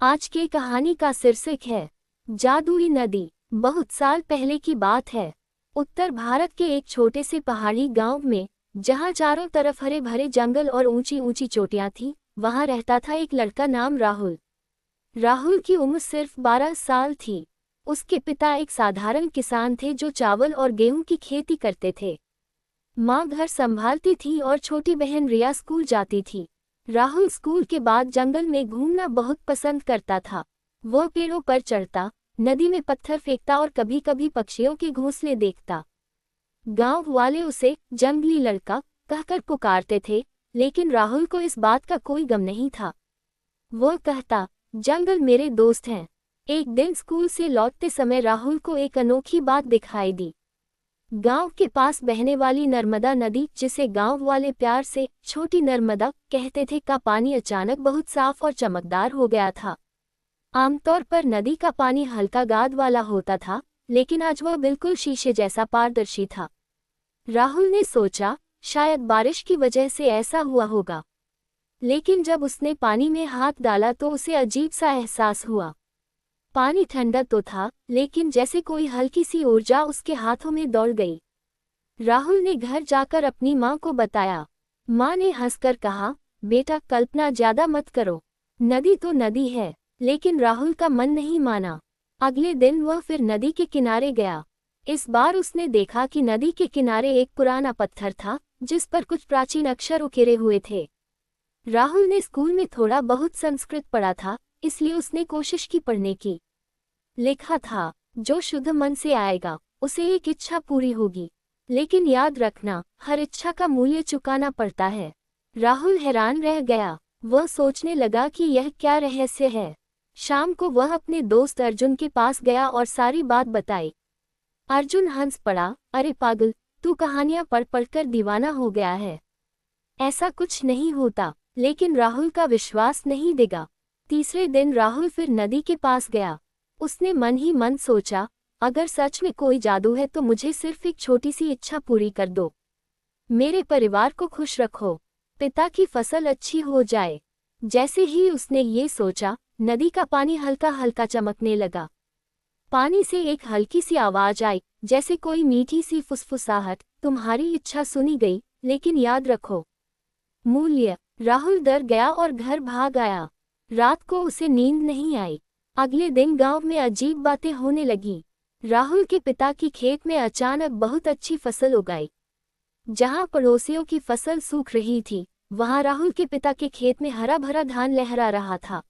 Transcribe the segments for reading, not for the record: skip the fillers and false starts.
आज की कहानी का शीर्षक है जादुई नदी। बहुत साल पहले की बात है। उत्तर भारत के एक छोटे से पहाड़ी गांव में, जहां चारों तरफ हरे भरे जंगल और ऊंची ऊंची चोटियां थीं, वहां रहता था एक लड़का नाम राहुल। राहुल की उम्र सिर्फ 12 साल थी। उसके पिता एक साधारण किसान थे जो चावल और गेहूं की खेती करते थे। माँ घर संभालती थी और छोटी बहन रिया स्कूल जाती थी। राहुल स्कूल के बाद जंगल में घूमना बहुत पसंद करता था। वह पेड़ों पर चढ़ता, नदी में पत्थर फेंकता और कभी कभी पक्षियों के घोंसले देखता। गांव वाले उसे जंगली लड़का कहकर पुकारते थे, लेकिन राहुल को इस बात का कोई गम नहीं था। वह कहता, जंगल मेरे दोस्त हैं। एक दिन स्कूल से लौटते समय राहुल को एक अनोखी बात दिखाई दी। गांव के पास बहने वाली नर्मदा नदी, जिसे गांव वाले प्यार से छोटी नर्मदा कहते थे, का पानी अचानक बहुत साफ और चमकदार हो गया था। आमतौर पर नदी का पानी हल्का गाद वाला होता था, लेकिन आज वह बिल्कुल शीशे जैसा पारदर्शी था। राहुल ने सोचा, शायद बारिश की वजह से ऐसा हुआ होगा। लेकिन जब उसने पानी में हाथ डाला तो उसे अजीब सा एहसास हुआ। पानी ठंडा तो था, लेकिन जैसे कोई हल्की सी ऊर्जा उसके हाथों में दौड़ गई। राहुल ने घर जाकर अपनी माँ को बताया। माँ ने हंसकर कहा, बेटा कल्पना ज्यादा मत करो, नदी तो नदी है। लेकिन राहुल का मन नहीं माना। अगले दिन वह फिर नदी के किनारे गया। इस बार उसने देखा कि नदी के किनारे एक पुराना पत्थर था, जिस पर कुछ प्राचीन अक्षर उकेरे हुए थे। राहुल ने स्कूल में थोड़ा बहुत संस्कृत पढ़ा था, इसलिए उसने कोशिश की पढ़ने की। लिखा था, जो शुद्ध मन से आएगा उसे एक इच्छा पूरी होगी, लेकिन याद रखना, हर इच्छा का मूल्य चुकाना पड़ता है। राहुल हैरान रह गया। वह सोचने लगा कि यह क्या रहस्य है। शाम को वह अपने दोस्त अर्जुन के पास गया और सारी बात बताई। अर्जुन हंस पड़ा, अरे पागल, तू कहानियां पढ़ पढ़कर दीवाना हो गया है। ऐसा कुछ नहीं होता। लेकिन राहुल का विश्वास नहीं दिगा। तीसरे दिन राहुल फिर नदी के पास गया। उसने मन ही मन सोचा, अगर सच में कोई जादू है तो मुझे सिर्फ एक छोटी सी इच्छा पूरी कर दो। मेरे परिवार को खुश रखो, पिता की फसल अच्छी हो जाए। जैसे ही उसने ये सोचा, नदी का पानी हल्का हल्का चमकने लगा। पानी से एक हल्की सी आवाज आई, जैसे कोई मीठी सी फुसफुसाहट, तुम्हारी इच्छा सुनी गई, लेकिन याद रखो मूल्य। राहुल डर गया और घर भाग आया। रात को उसे नींद नहीं आई। अगले दिन गांव में अजीब बातें होने लगी। राहुल के पिता की खेत में अचानक बहुत अच्छी फसल उगाई। जहां पड़ोसियों की फसल सूख रही थी, वहां राहुल के पिता के खेत में हरा भरा धान लहरा रहा था।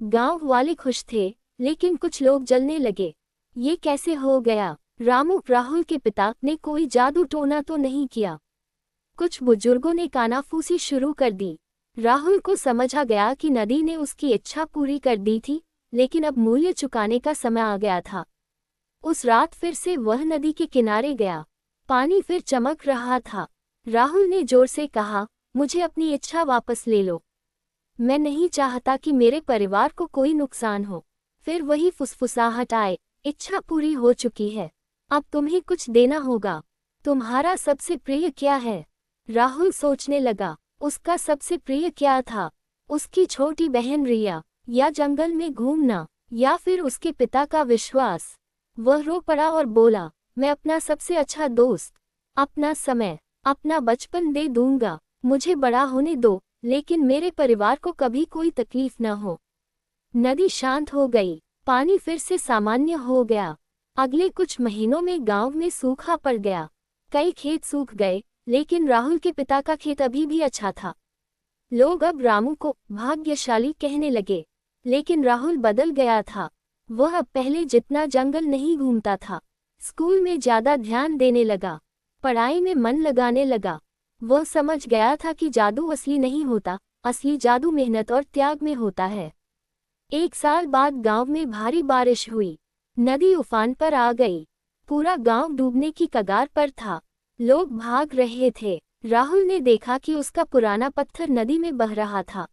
गांव वाले खुश थे, लेकिन कुछ लोग जलने लगे। ये कैसे हो गया? राहुल के पिता ने कोई जादू टोना तो नहीं किया? कुछ बुजुर्गों ने कानाफूसी शुरू कर दी। राहुल को समझ आ गया कि नदी ने उसकी इच्छा पूरी कर दी थी, लेकिन अब मूल्य चुकाने का समय आ गया था। उस रात फिर से वह नदी के किनारे गया। पानी फिर चमक रहा था। राहुल ने जोर से कहा, मुझे अपनी इच्छा वापस ले लो। मैं नहीं चाहता कि मेरे परिवार को कोई नुकसान हो। फिर वही फुसफुसाहट आए, इच्छा पूरी हो चुकी है, अब तुम्हें कुछ देना होगा। तुम्हारा सबसे प्रिय क्या है? राहुल सोचने लगा, उसका सबसे प्रिय क्या था? उसकी छोटी बहन रिया, या जंगल में घूमना, या फिर उसके पिता का विश्वास? वह रो पड़ा और बोला, मैं अपना सबसे अच्छा दोस्त, अपना समय, अपना बचपन दे दूंगा। मुझे बड़ा होने दो, लेकिन मेरे परिवार को कभी कोई तकलीफ न हो। नदी शांत हो गई। पानी फिर से सामान्य हो गया। अगले कुछ महीनों में गांव में सूखा पड़ गया। कई खेत सूख गए, लेकिन राहुल के पिता का खेत अभी भी अच्छा था। लोग अब रामू को भाग्यशाली कहने लगे। लेकिन राहुल बदल गया था। वह अब पहले जितना जंगल नहीं घूमता था। स्कूल में ज्यादा ध्यान देने लगा, पढ़ाई में मन लगाने लगा। वह समझ गया था कि जादू असली नहीं होता, असली जादू मेहनत और त्याग में होता है। एक साल बाद गांव में भारी बारिश हुई। नदी उफान पर आ गई। पूरा गांव डूबने की कगार पर था। लोग भाग रहे थे। राहुल ने देखा कि उसका पुराना पत्थर नदी में बह रहा था।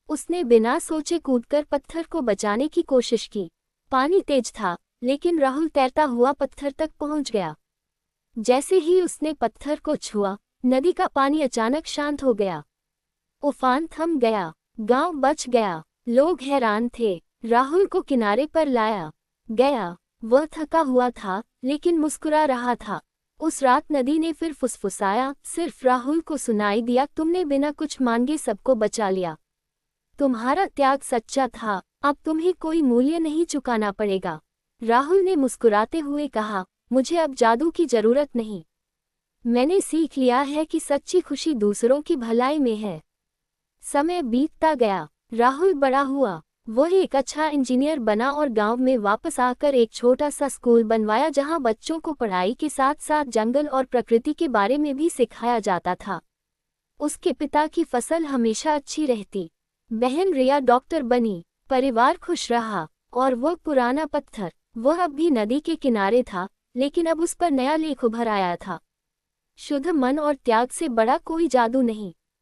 उसने बिना सोचे कूदकर पत्थर को बचाने की कोशिश की। पानी तेज था, लेकिन राहुल तैरता हुआ पत्थर तक पहुंच गया। जैसे ही उसने पत्थर को छुआ, नदी का पानी अचानक शांत हो गया। उफान थम गया। गांव बच गया। लोग हैरान थे। राहुल को किनारे पर लाया गया। वह थका हुआ था, लेकिन मुस्कुरा रहा था। उस रात नदी ने फिर फुसफुसाया, सिर्फ राहुल को सुनाई दिया, तुमने बिना कुछ मांगे सबको बचा लिया। तुम्हारा त्याग सच्चा था, अब तुम्हें कोई मूल्य नहीं चुकाना पड़ेगा। राहुल ने मुस्कुराते हुए कहा, मुझे अब जादू की जरूरत नहीं। मैंने सीख लिया है कि सच्ची खुशी दूसरों की भलाई में है। समय बीतता गया। राहुल बड़ा हुआ। वह एक अच्छा इंजीनियर बना और गांव में वापस आकर एक छोटा सा स्कूल बनवाया जहां बच्चों को पढ़ाई के साथ साथ जंगल और प्रकृति के बारे में भी सिखाया जाता था। उसके पिता की फसल हमेशा अच्छी रहती। बहन रिया डॉक्टर बनी। परिवार खुश रहा। और वह पुराना पत्थर, वह अब भी नदी के किनारे था, लेकिन अब उस पर नया लेख उभर आया था। शुद्ध मन और त्याग से बड़ा कोई जादू नहीं।